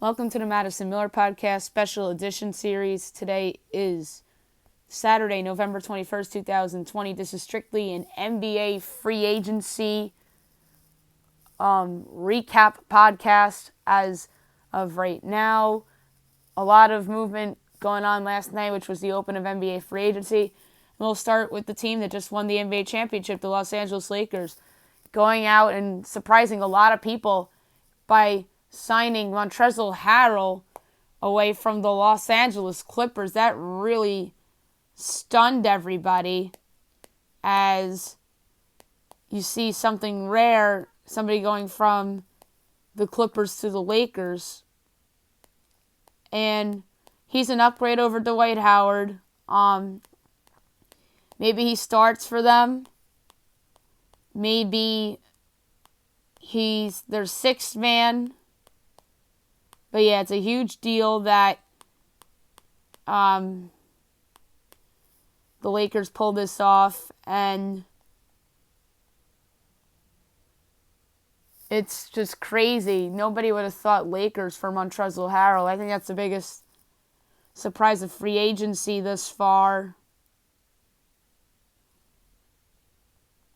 Welcome to the Madison Miller Podcast Special Edition Series. Today is Saturday, November 21st, 2020. This is strictly an NBA free agency recap podcast as of right now. A lot of movement going on last night, which was the open of NBA free agency. And we'll start with the team that just won the NBA championship, the Los Angeles Lakers, going out and surprising a lot of people by signing Montrezl Harrell away from the Los Angeles Clippers. That really stunned everybody as you see something rare, somebody going from the Clippers to the Lakers. And he's an upgrade over Dwight Howard. Maybe he starts for them. Maybe he's their sixth man. But yeah, it's a huge deal that the Lakers pulled this off, and it's just crazy. Nobody would have thought Lakers for Montrezl Harrell. I think that's the biggest surprise of free agency thus far.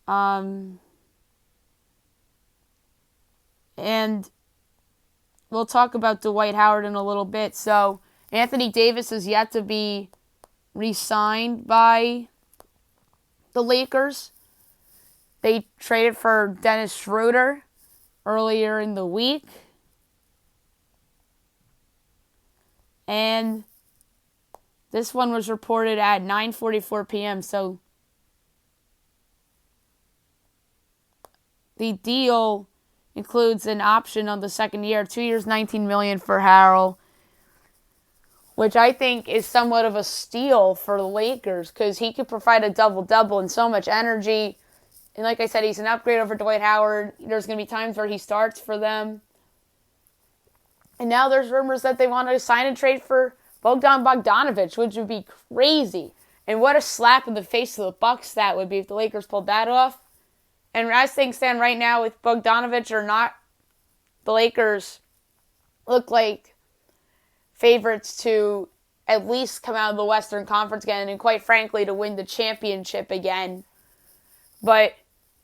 And we'll talk about Dwight Howard in a little bit. So, Anthony Davis is yet to be re-signed by the Lakers. They traded for Dennis Schroeder earlier in the week. And this one was reported at 9:44 p.m. So, the deal includes an option on the second year, 2 years, $19 million for Harrell, which I think is somewhat of a steal for the Lakers because he could provide a double-double and so much energy. And like I said, he's an upgrade over Dwight Howard. There's going to be times where he starts for them. And now there's rumors that they want to sign and trade for Bogdan Bogdanović, which would be crazy. And what a slap in the face of the Bucks that would be if the Lakers pulled that off. And as things stand right now with Bogdanović or not, the Lakers look like favorites to at least come out of the Western Conference again and quite frankly to win the championship again. But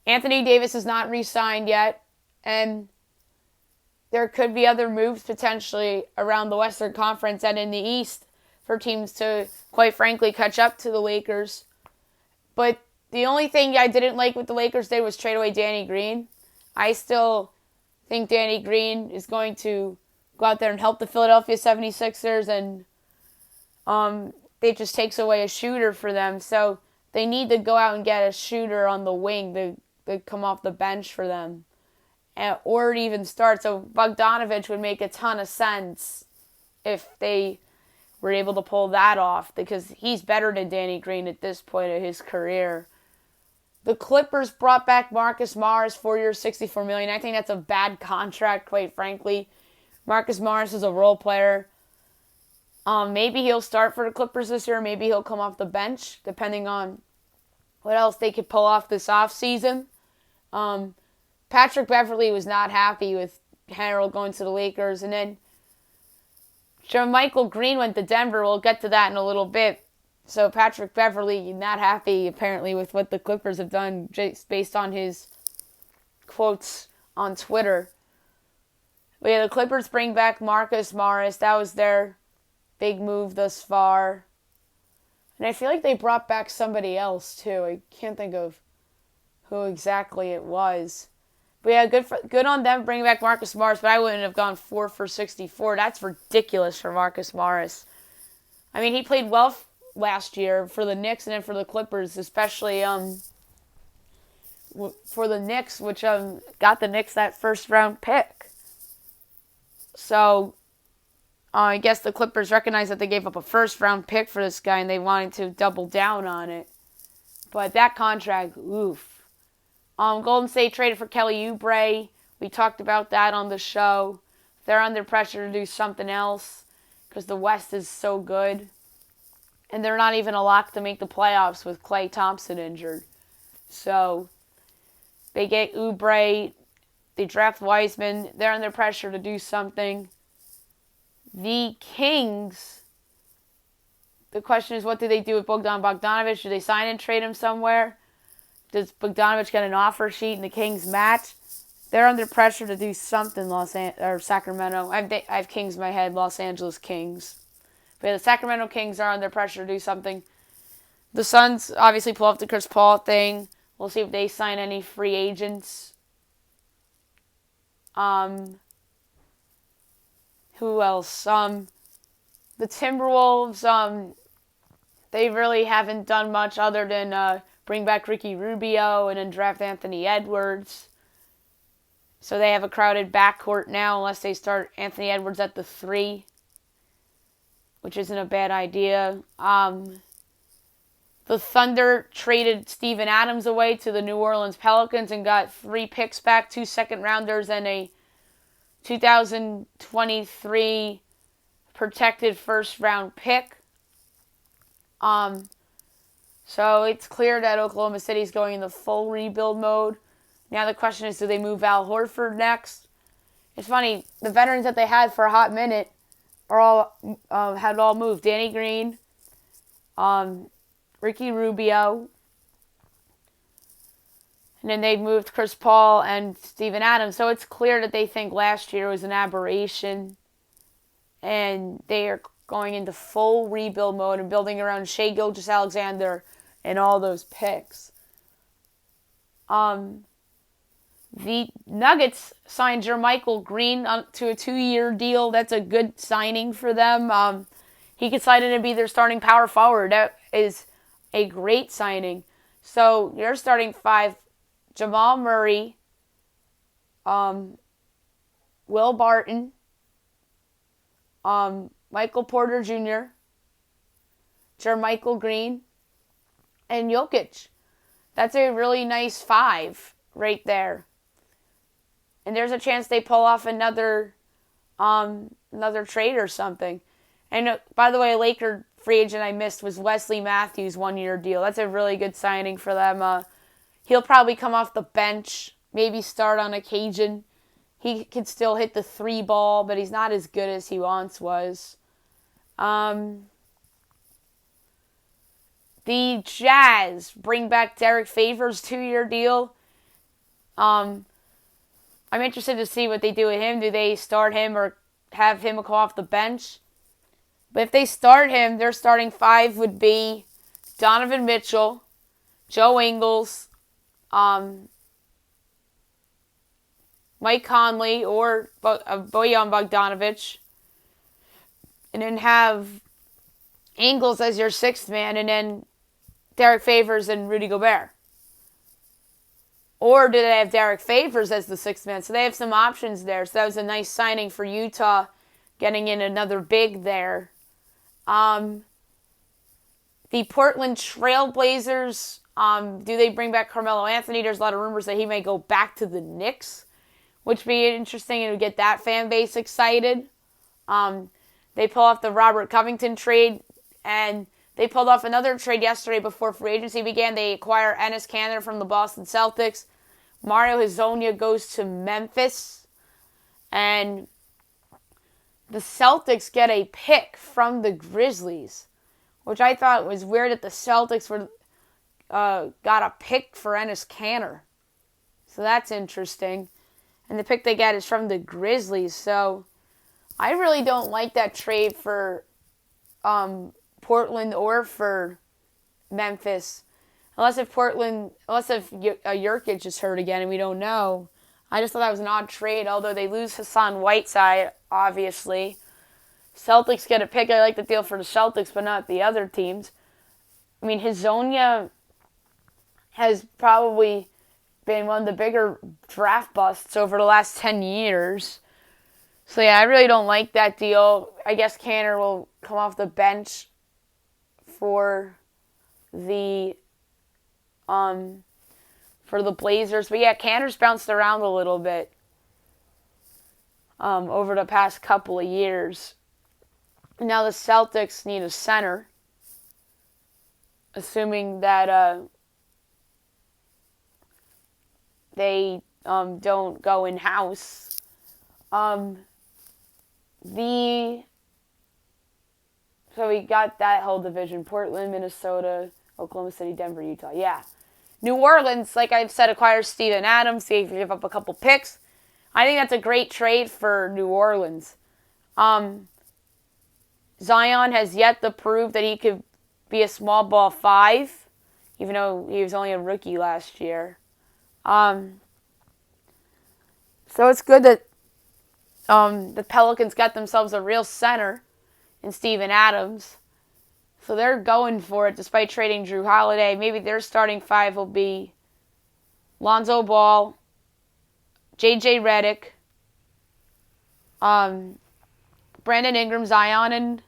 Anthony Davis is not re-signed yet, and there could be other moves potentially around the Western Conference and in the East for teams to quite frankly catch up to the Lakers. But the only thing I didn't like with the Lakers did was trade away Danny Green. I still think Danny Green is going to go out there and help the Philadelphia 76ers, and it just takes away a shooter for them. So they need to go out and get a shooter on the wing to come off the bench for them, or even start. So Bogdanović would make a ton of sense if they were able to pull that off because he's better than Danny Green at this point of his career. The Clippers brought back Marcus Morris, 4 years, $64 million. I think that's a bad contract, quite frankly. Marcus Morris is a role player. Maybe he'll start for the Clippers this year. Maybe he'll come off the bench, depending on what else they could pull off this offseason. Patrick Beverley was not happy with Harrell going to the Lakers. And then Jermichael Green went to Denver. We'll get to that in a little bit. So Patrick Beverley not happy apparently with what the Clippers have done just based on his quotes on Twitter. But yeah, the Clippers bring back Marcus Morris. That was their big move thus far. And I feel like they brought back somebody else too. I can't think of who exactly it was. But yeah, good on them bringing back Marcus Morris, but I wouldn't have gone 4 for 64. That's ridiculous for Marcus Morris. I mean, he played well last year for the Knicks and then for the Clippers, especially for the Knicks, which got the Knicks that first round pick. So I guess the Clippers recognized that they gave up a first round pick for this guy and they wanted to double down on it. But that contract, oof. Golden State traded for Kelly Oubre. We talked about that on the show. They're under pressure to do something else because the West is so good. And they're not even a lock to make the playoffs with Klay Thompson injured. So they get Oubre. They draft Wiseman. They're under pressure to do something. The Kings, the question is, what do they do with Bogdan Bogdanovic? Do they sign and trade him somewhere? Does Bogdanovic get an offer sheet and the Kings match? They're under pressure to do something, Sacramento. I have Kings in my head, Los Angeles Kings. But yeah, the Sacramento Kings are under pressure to do something. The Suns obviously pull off the Chris Paul thing. We'll see if they sign any free agents. Who else? The Timberwolves, they really haven't done much other than bring back Ricky Rubio and then draft Anthony Edwards. So they have a crowded backcourt now unless they start Anthony Edwards at the 3, which isn't a bad idea. The Thunder traded Steven Adams away to the New Orleans Pelicans and got 3 picks back, 2 second-rounders, and a 2023 protected first-round pick. So it's clear that Oklahoma City is going into full rebuild mode. Now the question is, do they move Al Horford next? It's funny, the veterans that they had for a hot minute are all had all moved. Danny Green, Ricky Rubio, and then they moved Chris Paul and Steven Adams. So it's clear that they think last year was an aberration, and they are going into full rebuild mode and building around Shai Gilgeous-Alexander and all those picks. The Nuggets signed Jermichael Green to a 2-year deal. That's a good signing for them. He could slide in and be their starting power forward. That is a great signing. So your starting 5, Jamal Murray, Will Barton, Michael Porter Jr., Jermichael Green, and Jokic. That's a really nice 5 right there. And there's a chance they pull off another trade or something. And by the way, a Laker free agent I missed was Wesley Matthews, 1-year deal. That's a really good signing for them. He'll probably come off the bench, maybe start on occasion. He can still hit the 3 ball, but he's not as good as he once was. The Jazz bring back Derek Favors, 2-year deal. I'm interested to see what they do with him. Do they start him or have him come off the bench? But if they start him, their starting 5 would be Donovan Mitchell, Joe Ingles, Mike Conley, or Bojan Bogdanovic. And then have Ingles as your 6th man, and then Derek Favors and Rudy Gobert. Or do they have Derek Favors as the 6th man? So they have some options there. So that was a nice signing for Utah, getting in another big there. The Portland Trailblazers, do they bring back Carmelo Anthony? There's a lot of rumors that he may go back to the Knicks, which would be interesting to get that fan base excited. They pull off the Robert Covington trade, and they pulled off another trade yesterday before free agency began. They acquire Enes Kanter from the Boston Celtics. Mario Hezonja goes to Memphis. And the Celtics get a pick from the Grizzlies, which I thought was weird that the Celtics got a pick for Enes Kanter. So that's interesting. And the pick they get is from the Grizzlies. So I really don't like that trade for Portland or for Memphis. Unless if Jokic is hurt again and we don't know. I just thought that was an odd trade, although they lose Hassan Whiteside, obviously. Celtics get a pick. I like the deal for the Celtics, but not the other teams. I mean, Hezonja has probably been one of the bigger draft busts over the last 10 years. So, yeah, I really don't like that deal. I guess Kanter will come off the bench for the Blazers. But yeah, Kanter's bounced around a little bit over the past couple of years. Now the Celtics need a center, assuming that they don't go in-house. The So we got that whole division. Portland, Minnesota, Oklahoma City, Denver, Utah. Yeah. New Orleans, like I've said, acquires Steven Adams. They give up a couple picks. I think that's a great trade for New Orleans. Zion has yet to prove that he could be a small ball 5, even though he was only a rookie last year. So it's good that the Pelicans got themselves a real center in Steven Adams. So they're going for it despite trading Drew Holiday. Maybe their starting 5 will be Lonzo Ball, J.J. Redick, Brandon Ingram, Zion, and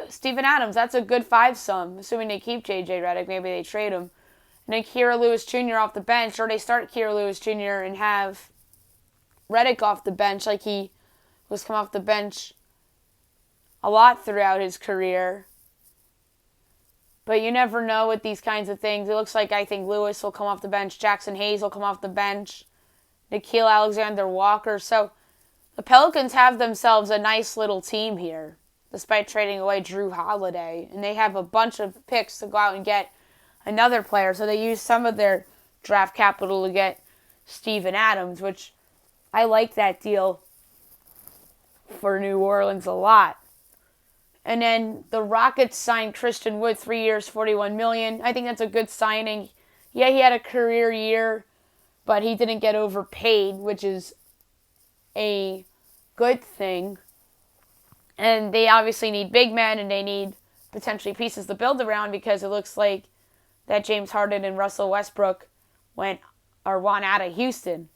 Steven Adams. That's a good 5-some, assuming they keep J.J. Redick. Maybe they trade him. And then Kira Lewis Jr. off the bench, or they start Kira Lewis Jr. and have Redick off the bench like he was come off the bench a lot throughout his career. But you never know with these kinds of things. It looks like I think Lewis will come off the bench. Jackson Hayes will come off the bench. Nickeil Alexander-Walker. So the Pelicans have themselves a nice little team here, despite trading away Drew Holiday. And they have a bunch of picks to go out and get another player. So they use some of their draft capital to get Steven Adams, which I like that deal for New Orleans a lot. And then the Rockets signed Christian Wood, 3 years, $41 million. I think that's a good signing. Yeah, he had a career year, but he didn't get overpaid, which is a good thing. And they obviously need big men, and they need potentially pieces to build around, because it looks like that James Harden and Russell Westbrook want out of Houston.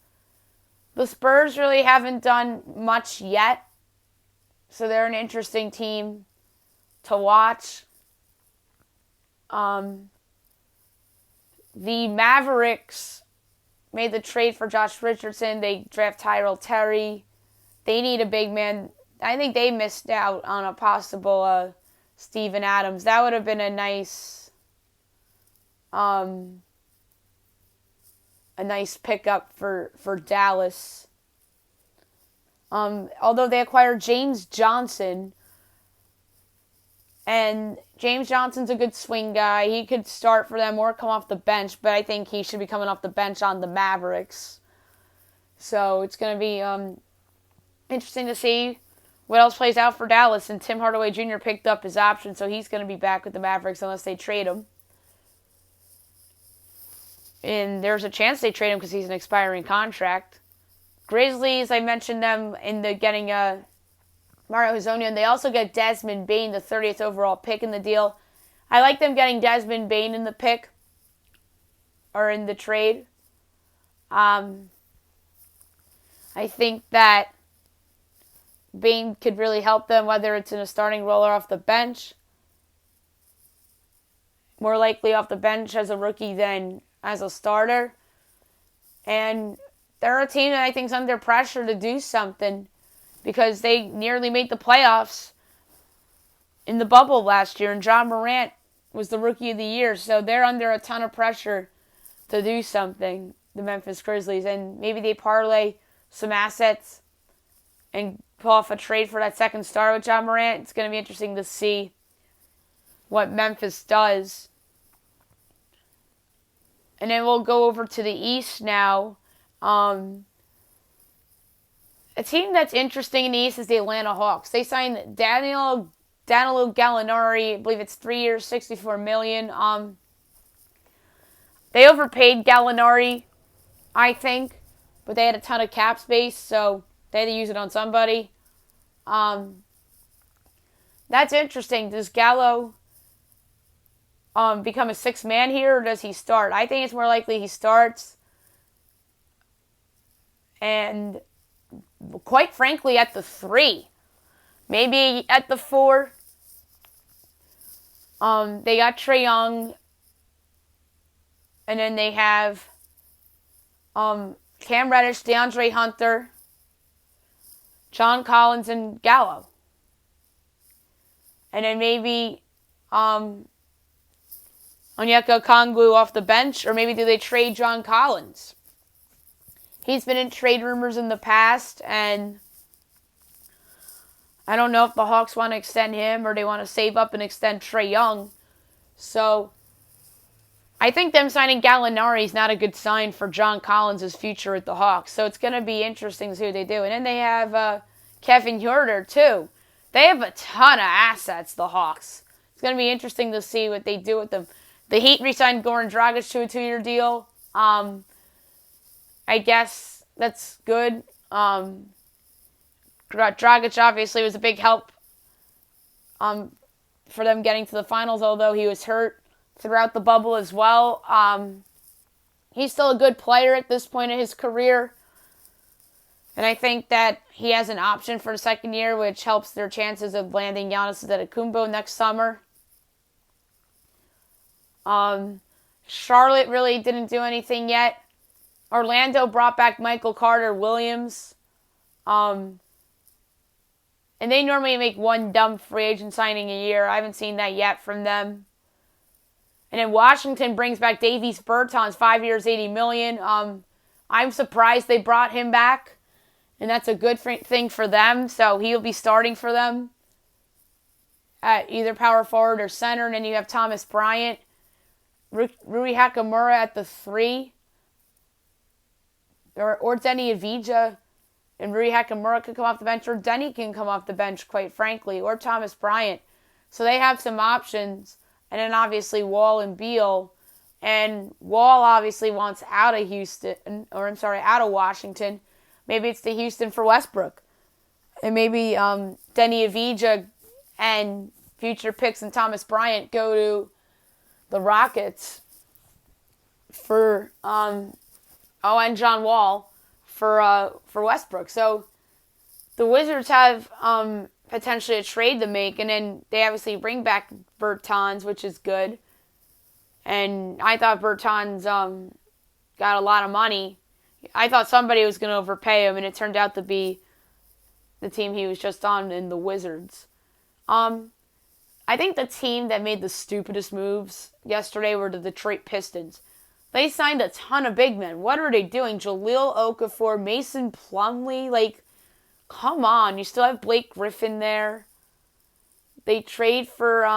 The Spurs really haven't done much yet, so they're an interesting team to watch. The Mavericks made the trade for Josh Richardson. They draft Tyrell Terry. They need a big man. I think they missed out on a possible Steven Adams. That would have been a nice pickup for Dallas. Although they acquired James Johnson, and James Johnson's a good swing guy. He could start for them or come off the bench, but I think he should be coming off the bench on the Mavericks. So it's going to be interesting to see what else plays out for Dallas. And Tim Hardaway Jr. picked up his option, so he's going to be back with the Mavericks unless they trade him. And there's a chance they trade him because he's an expiring contract. Grizzlies, I mentioned them in the getting Mario Hezonja, and they also get Desmond Bane, the 30th overall pick in the deal. I like them getting Desmond Bane in the pick, or in the trade. I think that Bane could really help them, whether it's in a starting role or off the bench. More likely off the bench as a rookie than as a starter. And they're a team that I think is under pressure to do something, because they nearly made the playoffs in the bubble last year, and John Morant was the Rookie of the Year. So they're under a ton of pressure to do something, the Memphis Grizzlies. And maybe they parlay some assets and pull off a trade for that second star with John Morant. It's going to be interesting to see what Memphis does. And then we'll go over to the East now. A team that's interesting in the East is the Atlanta Hawks. They signed Danilo Gallinari. I believe it's 3 years, $64 million. They overpaid Gallinari, I think, but they had a ton of cap space, so they had to use it on somebody. That's interesting. Does Gallo become a sixth man here, or does he start? I think it's more likely he starts. And quite frankly, at the 3. Maybe at the 4. They got Trae Young. And then they have Cam Reddish, DeAndre Hunter, John Collins, and Gallo. And then maybe Onyeka Okongwu off the bench. Or maybe do they trade John Collins? He's been in trade rumors in the past, and I don't know if the Hawks want to extend him or they want to save up and extend Trae Young. So I think them signing Gallinari is not a good sign for John Collins' future with the Hawks. So it's going to be interesting to see what they do. And then they have Kevin Huerter, too. They have a ton of assets, the Hawks. It's going to be interesting to see what they do with them. The Heat re-signed Goran Dragic to a 2-year deal. I guess that's good. Dragic obviously was a big help for them getting to the finals, although he was hurt throughout the bubble as well. He's still a good player at this point in his career. And I think that he has an option for the second year, which helps their chances of landing Giannis Antetokounmpo next summer. Charlotte really didn't do anything yet. Orlando brought back Michael Carter-Williams. And they normally make one dumb free agent signing a year. I haven't seen that yet from them. And then Washington brings back Davies Bertans, 5 years, $80 million. I'm surprised they brought him back. And that's a good thing for them. So he'll be starting for them at either power forward or center. And then you have Thomas Bryant. Rui Hachimura at the 3. Or Denny Avdija. And Rui Hachimura could come off the bench. Or Denny can come off the bench, quite frankly. Or Thomas Bryant. So they have some options. And then obviously Wall and Beal. And Wall obviously wants out of out of Washington. Maybe it's to Houston for Westbrook. And maybe Denny Avdija and future picks and Thomas Bryant go to the Rockets for and John Wall for Westbrook. So the Wizards have potentially a trade to make, and then they obviously bring back Bertans, which is good. And I thought Bertans got a lot of money. I thought somebody was going to overpay him, and it turned out to be the team he was just on in the Wizards. I think the team that made the stupidest moves yesterday were the Detroit Pistons. They signed a ton of big men. What are they doing? Jahlil Okafor, Mason Plumlee, like, come on. You still have Blake Griffin there. They trade for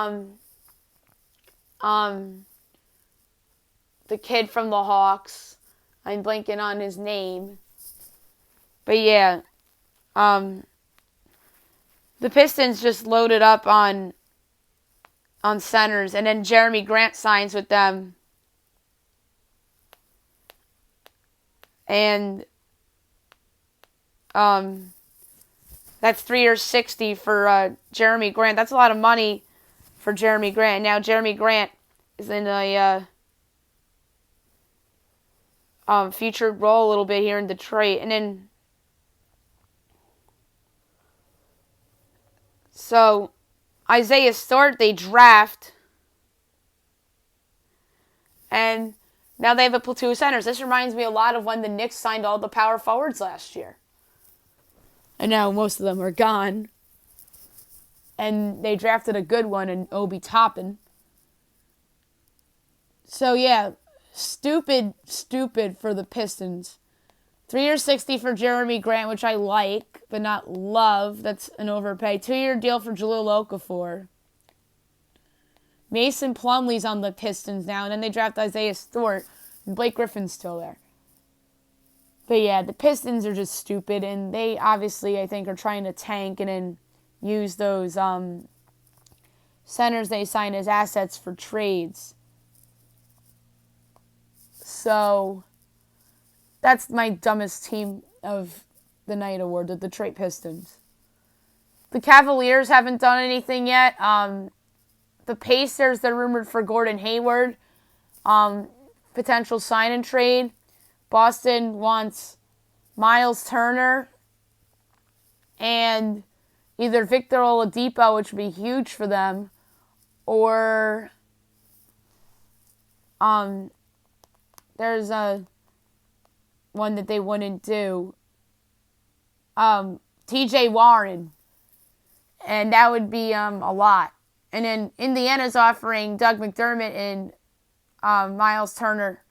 the kid from the Hawks. I'm blanking on his name. But yeah, the Pistons just loaded up on centers, and then Jeremy Grant signs with them. And that's 3 years, $60 for Jeremy Grant. That's a lot of money for Jeremy Grant. Now Jeremy Grant is in a featured role a little bit here in Detroit. And then so Isaiah Stewart they draft, and now they have a platoon of centers. This reminds me a lot of when the Knicks signed all the power forwards last year. And now most of them are gone. And they drafted a good one in Obi Toppin. So yeah, stupid for the Pistons. 3 years, $60 for Jeremy Grant, which I like, but not love. That's an overpay. 2-year deal for Jahlil Okafor. Mason Plumlee's on the Pistons now, and then they draft Isaiah Stewart, and Blake Griffin's still there. But yeah, the Pistons are just stupid, and they obviously, I think, are trying to tank and then use those centers they sign as assets for trades. So that's my dumbest team of the night award, the Detroit Pistons. The Cavaliers haven't done anything yet. The Pacers, they're rumored for Gordon Hayward. Potential sign and trade. Boston wants Miles Turner and either Victor Oladipo, which would be huge for them, or there's a one that they wouldn't do. T.J. Warren, and that would be a lot. And then Indiana's offering Doug McDermott and Miles Turner.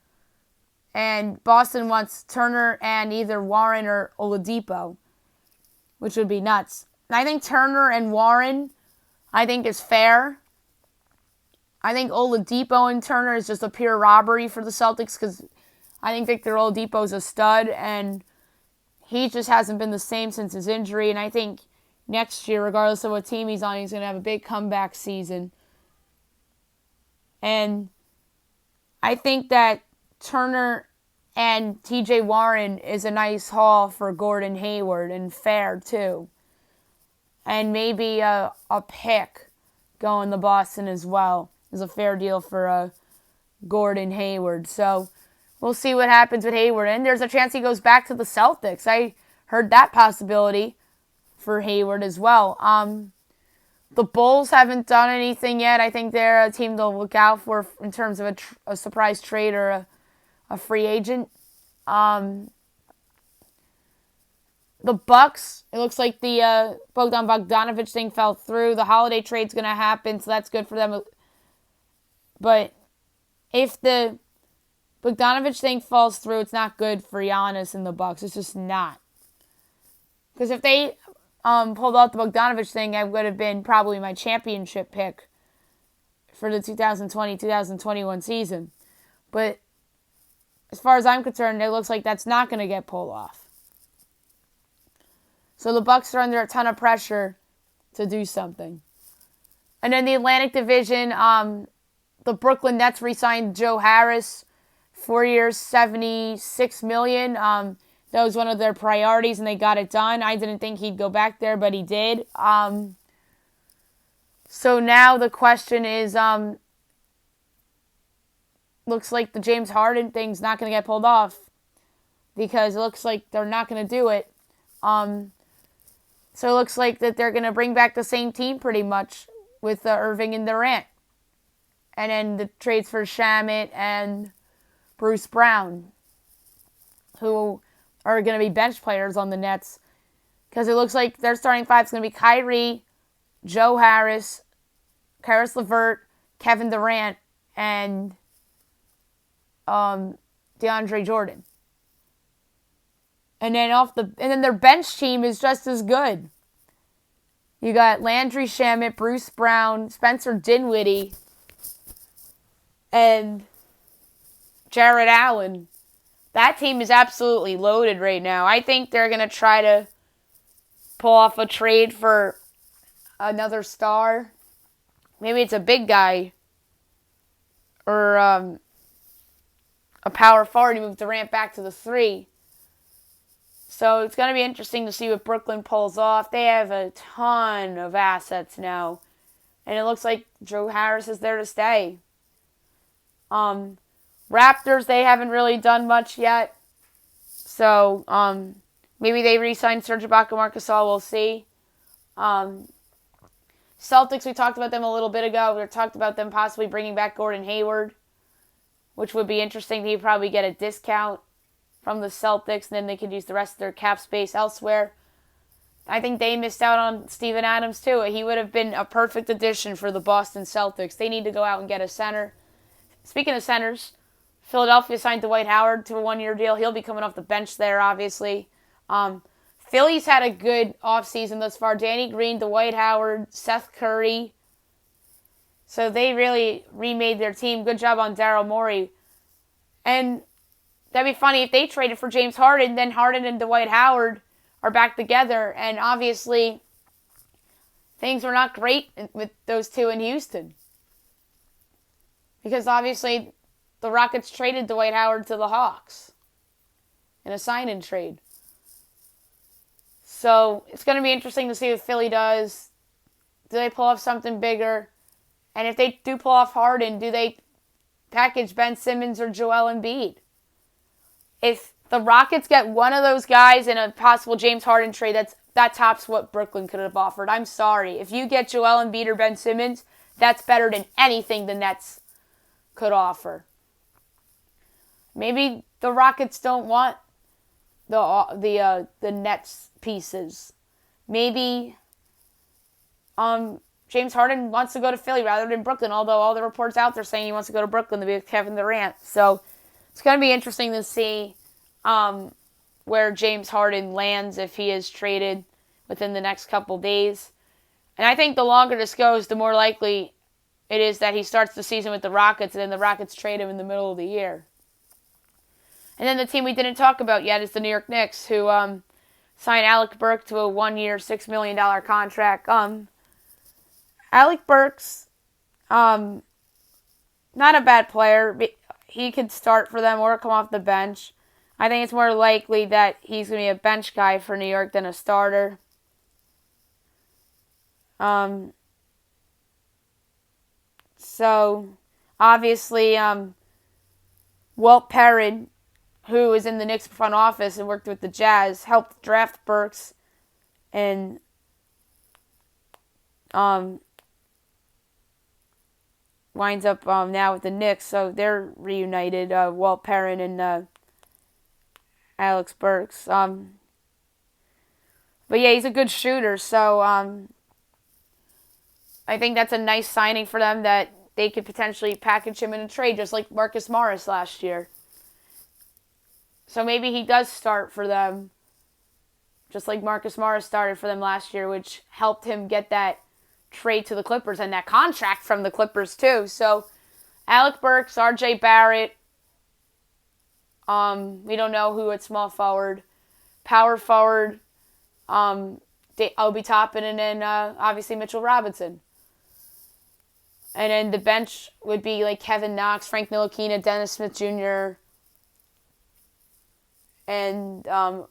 And Boston wants Turner and either Warren or Oladipo, which would be nuts. I think Turner and Warren, I think is fair. I think Oladipo and Turner is just a pure robbery for the Celtics because I think Victor Oladipo is a stud and he just hasn't been the same since his injury. And I think next year, regardless of what team he's on, he's going to have a big comeback season. And I think that Turner and TJ Warren is a nice haul for Gordon Hayward and fair too. And maybe a pick going to Boston as well is a fair deal for Gordon Hayward. So we'll see what happens with Hayward. And there's a chance he goes back to the Celtics. I heard that possibility for Hayward as well. The Bulls haven't done anything yet. I think they're a team to look out for in terms of a surprise trade or a free agent. The Bucks, it looks like the Bogdan Bogdanovic thing fell through. The holiday trade's going to happen, so that's good for them. But if the Bogdanovic thing falls through, it's not good for Giannis and the Bucks. It's just not. Because if they pulled out the Bogdanovic thing, I would have been probably my championship pick for the 2020-2021 season. But as far as I'm concerned, it looks like that's not going to get pulled off. So the Bucks are under a ton of pressure to do something. And then the Atlantic Division, the Brooklyn Nets re-signed Joe Harris, 4 years, $76 million. That was one of their priorities, and they got it done. I didn't think he'd go back there, but he did. So now the question is, looks like the James Harden thing's not going to get pulled off because it looks like they're not going to do it. So it looks like that they're going to bring back the same team pretty much with Irving and Durant. And then the trades for Shamet and Bruce Brown, who are going to be bench players on the Nets. Because it looks like their starting five is going to be Kyrie, Joe Harris, Karis LeVert, Kevin Durant, and DeAndre Jordan. And then their bench team is just as good. You got Landry Shamet, Bruce Brown, Spencer Dinwiddie, and Jared Allen. That team is absolutely loaded right now. I think they're going to try to pull off a trade for another star. Maybe it's a big guy or a power forward. You move Durant back to the 3. So it's going to be interesting to see what Brooklyn pulls off. They have a ton of assets now. And it looks like Joe Harris is there to stay. Raptors, they haven't really done much yet. So maybe they re-sign Serge Ibaka, Marc Gasol. We'll see. Celtics, we talked about them a little bit ago. We talked about them possibly bringing back Gordon Hayward, which would be interesting. He'd probably get a discount from the Celtics, and then they could use the rest of their cap space elsewhere. I think they missed out on Steven Adams, too. He would have been a perfect addition for the Boston Celtics. They need to go out and get a center. Speaking of centers, Philadelphia signed Dwight Howard to a 1-year deal. He'll be coming off the bench there, obviously. Philly's had a good offseason thus far. Danny Green, Dwight Howard, Seth Curry. So they really remade their team. Good job on Daryl Morey. And that'd be funny if they traded for James Harden, then Harden and Dwight Howard are back together. And obviously, things were not great with those two in Houston. Because obviously, the Rockets traded Dwight Howard to the Hawks in a sign-in trade. So it's going to be interesting to see what Philly does. Do they pull off something bigger? And if they do pull off Harden, do they package Ben Simmons or Joel Embiid? If the Rockets get one of those guys in a possible James Harden trade, that tops what Brooklyn could have offered. I'm sorry. If you get Joel Embiid or Ben Simmons, that's better than anything the Nets could offer. Maybe the Rockets don't want the Nets pieces. Maybe James Harden wants to go to Philly rather than Brooklyn, although all the reports out there saying he wants to go to Brooklyn to be with Kevin Durant. So it's going to be interesting to see where James Harden lands if he is traded. within the next couple days. And I think the longer this goes, the more likely it is that he starts the season with the Rockets, and then the Rockets trade him in the middle of the year. And then the team we didn't talk about yet is the New York Knicks, who signed Alec Burks to a 1-year, $6 million contract. Alec Burks, not a bad player. He could start for them or come off the bench. I think it's more likely that he's going to be a bench guy for New York than a starter. So, obviously, Walt Perrin, who is in the Knicks front office and worked with the Jazz, helped draft Burks and winds up now with the Knicks. So they're reunited, Walt Perrin and Alex Burks. But yeah, he's a good shooter, so I think that's a nice signing for them that they could potentially package him in a trade, just like Marcus Morris last year. So maybe he does start for them, just like Marcus Morris started for them last year, which helped him get that trade to the Clippers and that contract from the Clippers too. So Alec Burks, R.J. Barrett, we don't know who at small forward, power forward, Obi Toppin, and then obviously Mitchell Robinson. And then the bench would be like Kevin Knox, Frank Ntilikina, Dennis Smith Jr., and a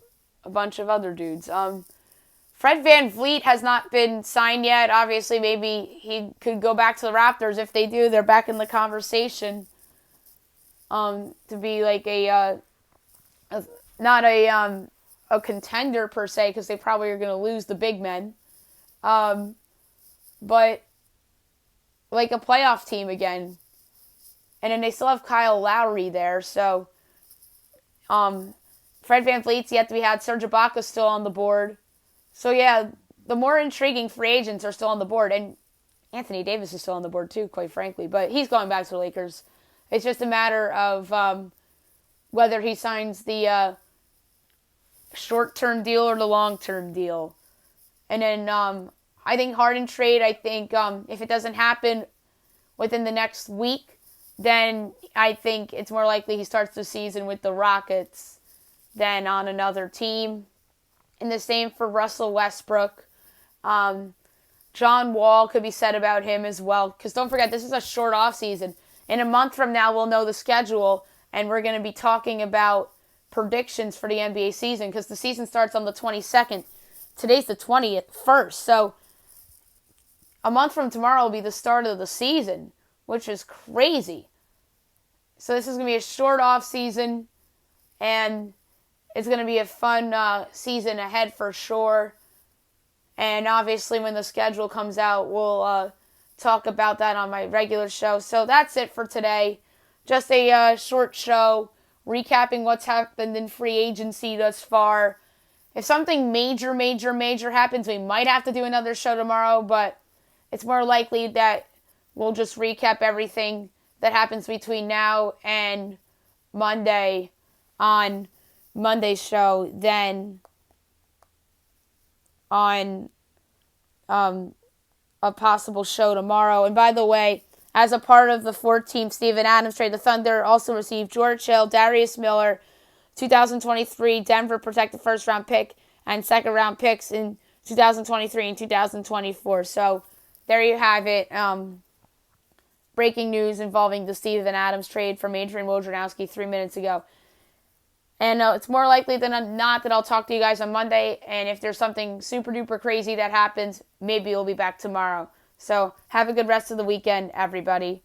bunch of other dudes. Fred VanVleet has not been signed yet. Obviously, maybe he could go back to the Raptors. If they do, they're back in the conversation to be like not a contender per se, because they probably are going to lose the big men. But like a playoff team again. And then they still have Kyle Lowry there. So Fred VanVleet's yet to be had. Serge Ibaka's still on the board. So yeah, the more intriguing free agents are still on the board. And Anthony Davis is still on the board too, quite frankly. But he's going back to the Lakers. It's just a matter of whether he signs the short-term deal or the long-term deal. And then I think Harden trade, I think if it doesn't happen within the next week, then I think it's more likely he starts the season with the Rockets than on another team. And the same for Russell Westbrook. John Wall could be said about him as well. Because don't forget, this is a short offseason. In a month from now, we'll know the schedule, and we're going to be talking about predictions for the NBA season, because the season starts on the 22nd. Today's the 21st, so a month from tomorrow will be the start of the season, which is crazy. So this is going to be a short off season, and it's going to be a fun season ahead for sure. And obviously when the schedule comes out, we'll talk about that on my regular show. So that's it for today. Just a short show recapping what's happened in free agency thus far. If something major happens, we might have to do another show tomorrow, but it's more likely that we'll just recap everything that happens between now and Monday on Monday's show than on a possible show tomorrow. And by the way, as a part of the 4-team Steven Adams trade, the Thunder also received George Hill, Darius Miller, 2023 Denver protected first-round pick, and second-round picks in 2023 and 2024. So there you have it. Breaking news involving the Steven Adams trade from Adrian Wojnarowski 3 minutes ago. And it's more likely than not that I'll talk to you guys on Monday. And if there's something super duper crazy that happens, maybe we'll be back tomorrow. So have a good rest of the weekend, everybody.